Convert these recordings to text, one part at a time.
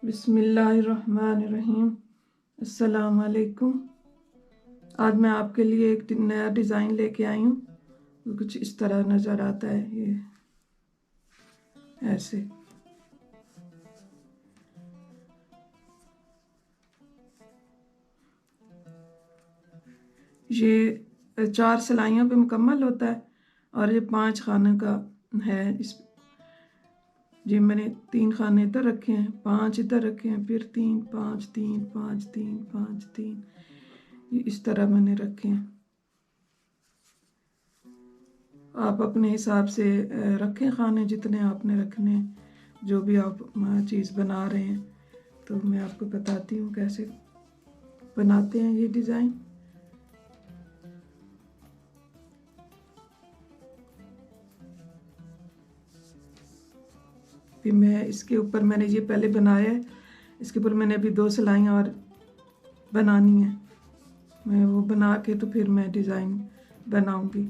बिस्मिल्लाहिर्रहमानिर्रहीम। अस्सलाम वालेकुम। आज मैं आपके लिए एक नया डिज़ाइन लेके आई हूँ। कुछ इस तरह नज़र आता है, ये ऐसे। ये 4 सिलाइयों पे मुकम्मल होता है और ये 5 खाने का है। इस जी मैंने 3 खाने इधर रखे हैं, 5 इधर रखे हैं, फिर 3 5 3 5 3 5 3, ये इस तरह मैंने रखे हैं। आप अपने हिसाब से रखें खाने, जितने आपने रखने हैं, जो भी आप चीज़ बना रहे हैं। तो मैं आपको बताती हूँ कैसे बनाते हैं ये डिज़ाइन। फिर मैं इसके ऊपर, मैंने ये पहले बनाया है, इसके ऊपर मैंने अभी 2 सिलाइयाँ और बनानी है। मैं वो बना के तो फिर मैं डिज़ाइन बनाऊंगी।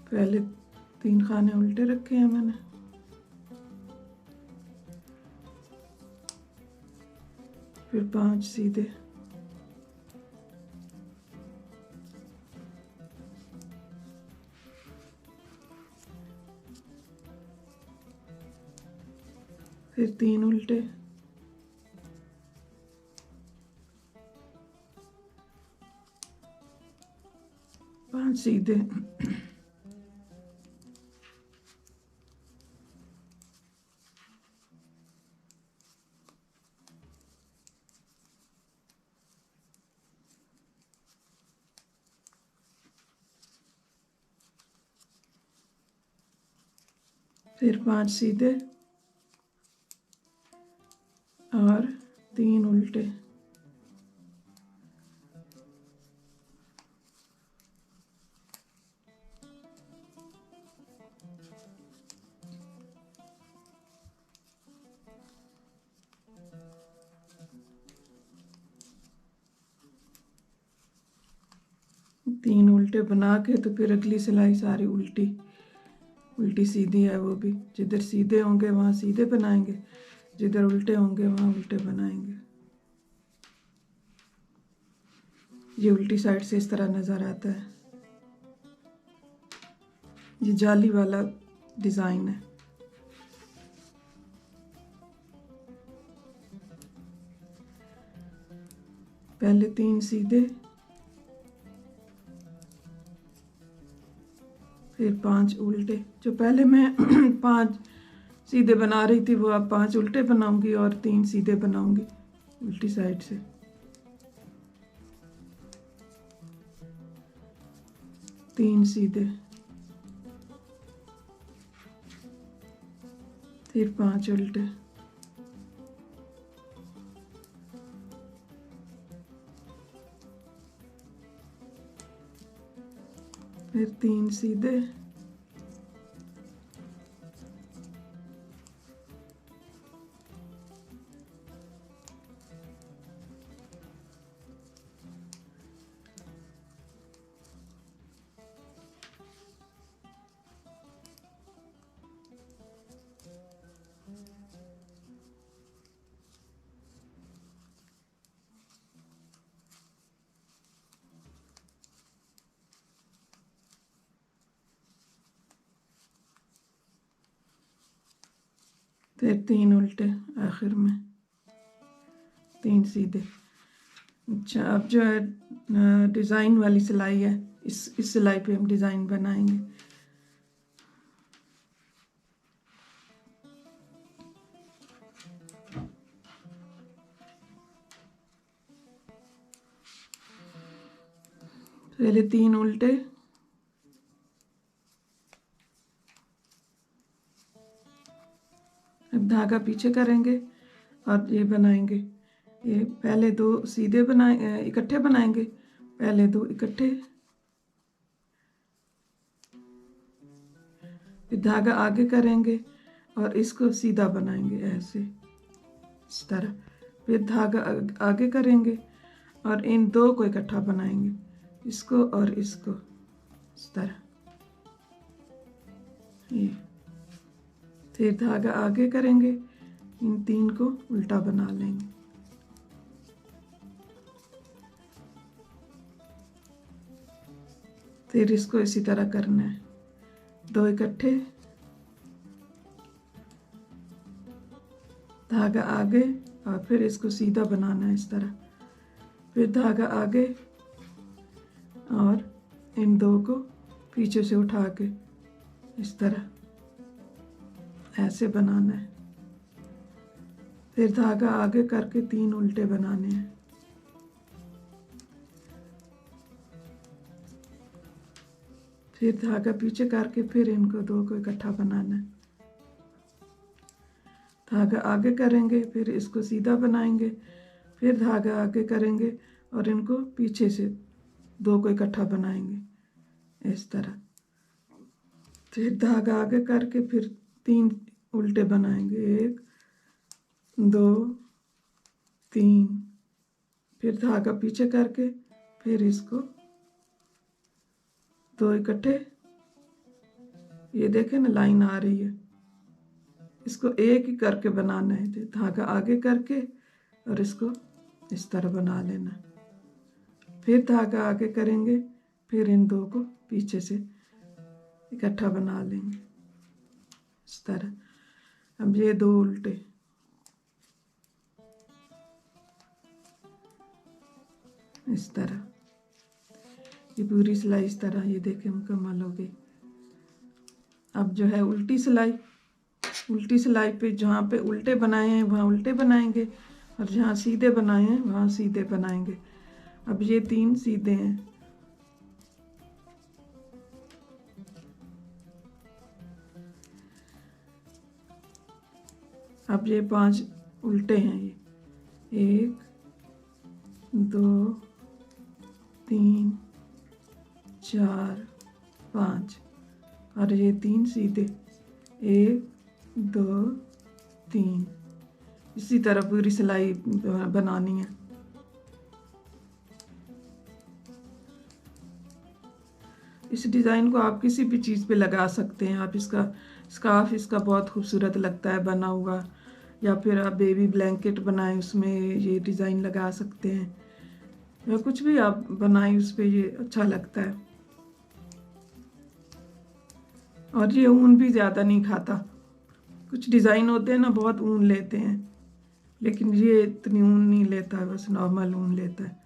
पहले 3 खाने उल्टे रखे हैं मैंने, फिर 5 सीधे, फिर 3 उल्टे, पांच सीधे, फिर 5 सीधे और 3 उल्टे। तीन उल्टे बना के तो फिर अगली सिलाई सारी उल्टी उल्टी सीधी है, वो भी जिधर सीधे होंगे वहाँ सीधे बनाएंगे, जिधर उल्टे होंगे वहाँ उल्टे बनाएंगे। ये उल्टी साइड से इस तरह नज़र आता है। ये जाली वाला डिज़ाइन है। पहले 3 सीधे, फिर 5 उल्टे। जो पहले मैं 5 सीधे बना रही थी, वो अब 5 उल्टे बनाऊंगी और 3 सीधे बनाऊंगी उल्टी साइड से। तीन सीधे, फिर 5 उल्टे, फिर 3 सीधे, फिर 3 उल्टे आखिर में, 3 सीधे। अच्छा, अब जो है डिज़ाइन वाली सिलाई है, इस सिलाई पे हम डिज़ाइन बनाएंगे। पहले 3 उल्टे, अब धागा पीछे करेंगे और ये बनाएंगे। ये पहले 2 सीधे बनाए, इकट्ठे बनाएंगे, पहले 2 इकट्ठे, फिर धागा आगे करेंगे और इसको सीधा बनाएंगे ऐसे, इस तरह। फिर धागा आगे करेंगे और इन 2 को इकट्ठा बनाएंगे, इसको और इसको। इस तरह। ये फिर धागा आगे करेंगे, इन 3 को उल्टा बना लेंगे। फिर इसको इसी तरह करना है, 2 इकट्ठे, धागा आगे और फिर इसको सीधा बनाना है इस तरह। फिर धागा आगे और इन 2 को पीछे से उठा के इस तरह ऐसे बनाना है। फिर धागा आगे करके 3 उल्टे बनाने हैं। फिर धागा पीछे करके फिर इनको 2 को इकट्ठा बनाना है। धागा आगे करेंगे, फिर इसको सीधा बनाएंगे, फिर धागा आगे करेंगे और इनको पीछे से 2 को इकट्ठा बनाएंगे इस तरह। फिर धागा आगे करके फिर 3 उल्टे बनाएंगे, 1 2 3। फिर धागा पीछे करके फिर इसको 2 इकट्ठे, ये देखें ना लाइन आ रही है, इसको एक ही करके बनाना है। धागा आगे करके और इसको इस तरह बना लेना। फिर धागा आगे करेंगे, फिर इन 2 को पीछे से इकट्ठा बना लेंगे इस तरह। अब ये 2 उल्टे, इस तरह। ये पूरी सिलाई इस तरह, ये देखें मुकम्मल हो गई। अब जो है उल्टी सिलाई पे जहाँ पे उल्टे बनाए हैं वहाँ उल्टे बनाएंगे और जहाँ सीधे बनाए हैं वहाँ सीधे बनाएंगे। अब ये 3 सीधे हैं। अब ये 5 उल्टे हैं, ये 1 2 3 4 5 और ये 3 सीधे, 1 2 3। इसी तरह पूरी सिलाई बनानी है। इस डिज़ाइन को आप किसी भी चीज़ पे लगा सकते हैं। आप इसका स्कार्फ इसका बहुत खूबसूरत लगता है बना हुआ, या फिर आप बेबी ब्लैंकेट बनाएं उसमें ये डिज़ाइन लगा सकते हैं, या कुछ भी आप बनाएं उस पर, ये अच्छा लगता है। और ये ऊन भी ज़्यादा नहीं खाता। कुछ डिज़ाइन होते हैं ना बहुत ऊन लेते हैं, लेकिन ये इतनी ऊन नहीं लेता है, बस नॉर्मल ऊन लेता है।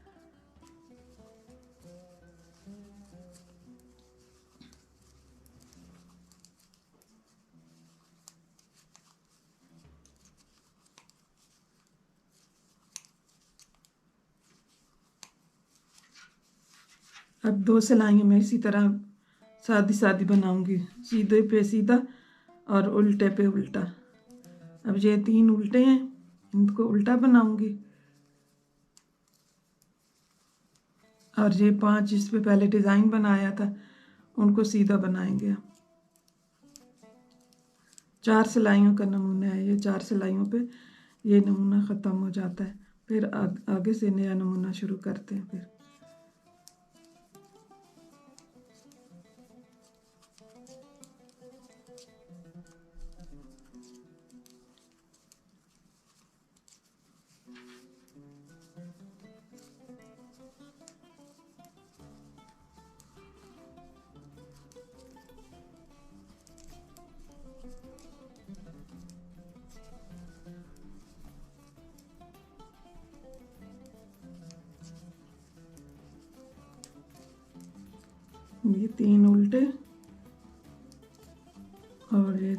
अब 2 सिलाइयाँ मैं इसी तरह सादी बनाऊंगी, सीधे पे सीधा और उल्टे पे उल्टा। अब ये 3 उल्टे हैं, इनको उल्टा बनाऊंगी और ये 5 जिस पे पहले डिज़ाइन बनाया था उनको सीधा बनाएंगे। 4 सिलाइयों का नमूना है ये, 4 सिलाइयों पे ये नमूना ख़त्म हो जाता है। फिर आगे से नया नमूना शुरू करते हैं। फिर ये 3 उल्टे और ये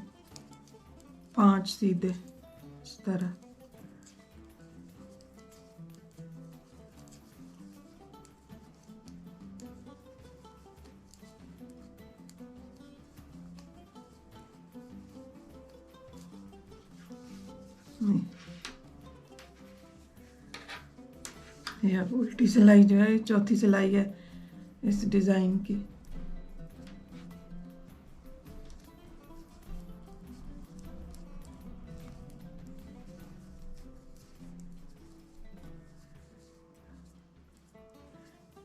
5 सीधे इस तरह। ये अब उल्टी सिलाई जो है चौथी सिलाई है इस डिज़ाइन की।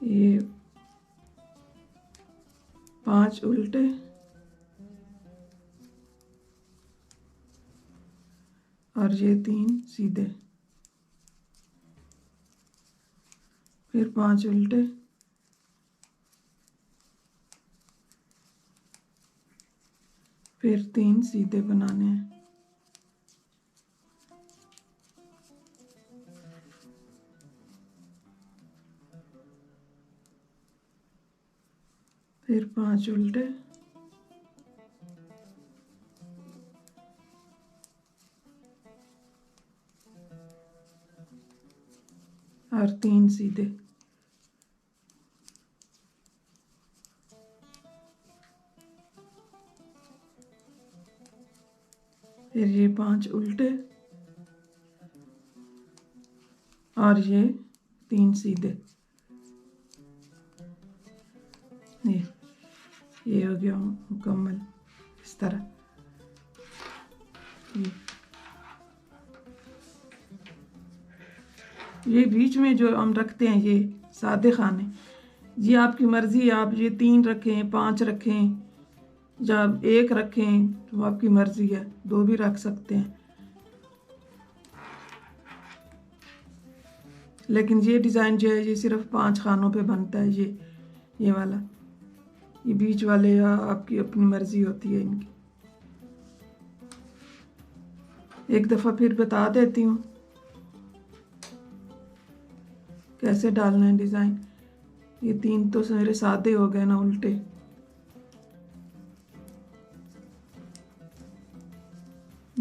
ये 5 उल्टे और ये 3 सीधे, फिर 5 उल्टे, फिर 3 सीधे बनाने हैं। फिर 5 उल्टे और 3 सीधे, फिर ये 5 उल्टे और ये 3 सीधे। ये हो गया मुकम्मल इस तरह। ये बीच में जो हम रखते हैं ये सादे खाने, ये आपकी मर्ज़ी है, आप ये 3 रखें, 5 रखें या 1 रखें, तो आपकी मर्ज़ी है, 2 भी रख सकते हैं। लेकिन ये डिज़ाइन जो है ये सिर्फ 5 खानों पे बनता है। ये वाला, ये बीच वाले आपकी अपनी मर्ज़ी होती है इनकी। एक दफ़ा फिर बता देती हूँ कैसे डालना है डिज़ाइन। ये 3 तो मेरे सादे हो गए ना उल्टे।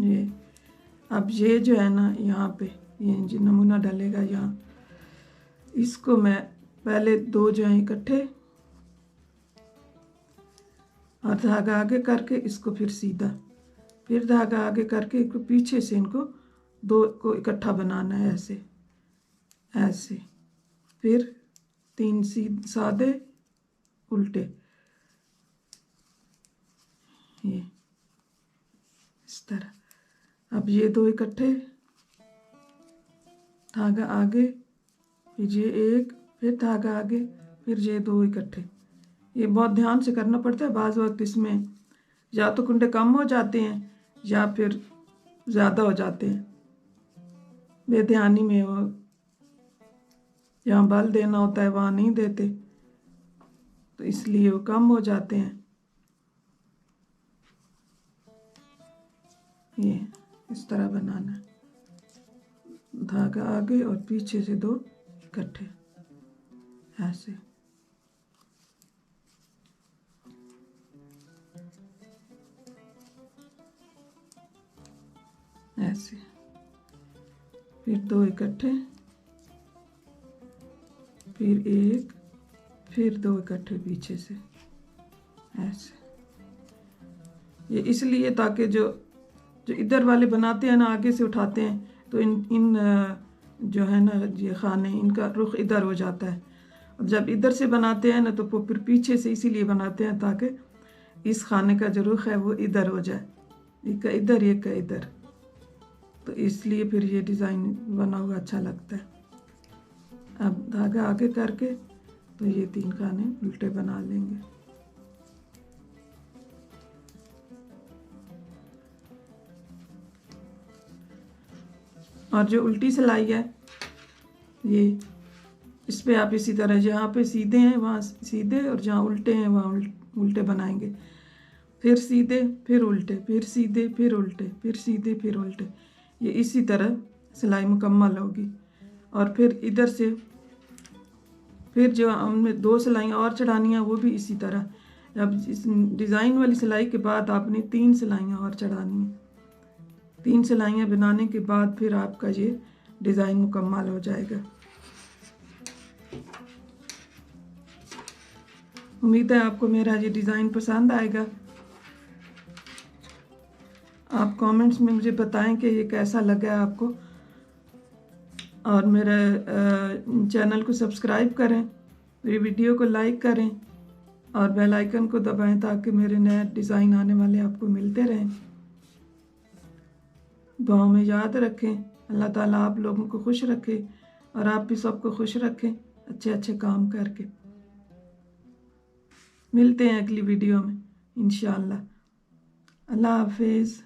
ये अब ये जो है ना यहाँ पे ये जो नमूना डालेगा यहाँ, इसको मैं पहले 2 जो हैं इकट्ठे और धागा आगे करके इसको फिर सीधा, फिर धागा आगे करके इसको पीछे से इनको 2 को इकट्ठा बनाना है ऐसे ऐसे, फिर 3 सादे उल्टे, ये इस तरह। अब ये 2 इकट्ठे, धागा आगे, फिर ये 1, फिर धागा आगे, फिर ये 2 इकट्ठे। ये बहुत ध्यान से करना पड़ता है, बाज़ वक्त इसमें या तो कुंडे कम हो जाते हैं या फिर ज़्यादा हो जाते हैं, बेध्यानी में वो जहाँ बल देना होता है वहाँ नहीं देते, तो इसलिए वो कम हो जाते हैं। ये इस तरह बनाना है, धागा आगे और पीछे से 2 इकट्ठे ऐसे। ऐसे फिर 2 इकट्ठे, फिर 1, फिर 2 इकट्ठे पीछे से ऐसे। ये इसलिए ताकि जो इधर वाले बनाते हैं ना आगे से उठाते हैं, तो इन जो है ना ये खाने, इनका रुख इधर हो जाता है। और जब इधर से बनाते हैं ना तो फिर पीछे से इसीलिए बनाते हैं ताकि इस खाने का जो रुख है वो इधर हो जाए, एक का इधर एक का इधर, तो इसलिए फिर ये डिज़ाइन बना हुआ अच्छा लगता है। अब धागा आगे करके तो ये 3 खाने उल्टे बना लेंगे। और जो उल्टी सिलाई है ये, इस पे आप इसी तरह जहाँ पे सीधे हैं वहाँ सीधे और जहाँ उल्टे हैं वहाँ उल्टे बनाएंगे, फिर सीधे फिर उल्टे, फिर सीधे फिर उल्टे, फिर सीधे फिर उल्टे। ये इसी तरह सिलाई मुकम्मल होगी। और फिर इधर से फिर जो हमने 2 सिलाइयाँ और चढ़ानी है वो भी इसी तरह। अब इस डिज़ाइन वाली सिलाई के बाद आपने 3 सिलाइयाँ और चढ़ानी है। 3 सिलाइयाँ बनाने के बाद फिर आपका ये डिज़ाइन मुकम्मल हो जाएगा। उम्मीद है आपको मेरा ये डिज़ाइन पसंद आएगा। आप कमेंट्स में मुझे बताएं कि ये कैसा लगा आपको, और मेरे चैनल को सब्सक्राइब करें, मेरी वीडियो को लाइक करें और बेल आइकन को दबाएं ताकि मेरे नए डिज़ाइन आने वाले आपको मिलते रहें। दुआओं में याद रखें। अल्लाह ताला आप लोगों को खुश रखे और आप भी सबको खुश रखें अच्छे अच्छे काम करके। मिलते हैं अगली वीडियो में इंशाल्लाह। अल्लाह हाफिज़।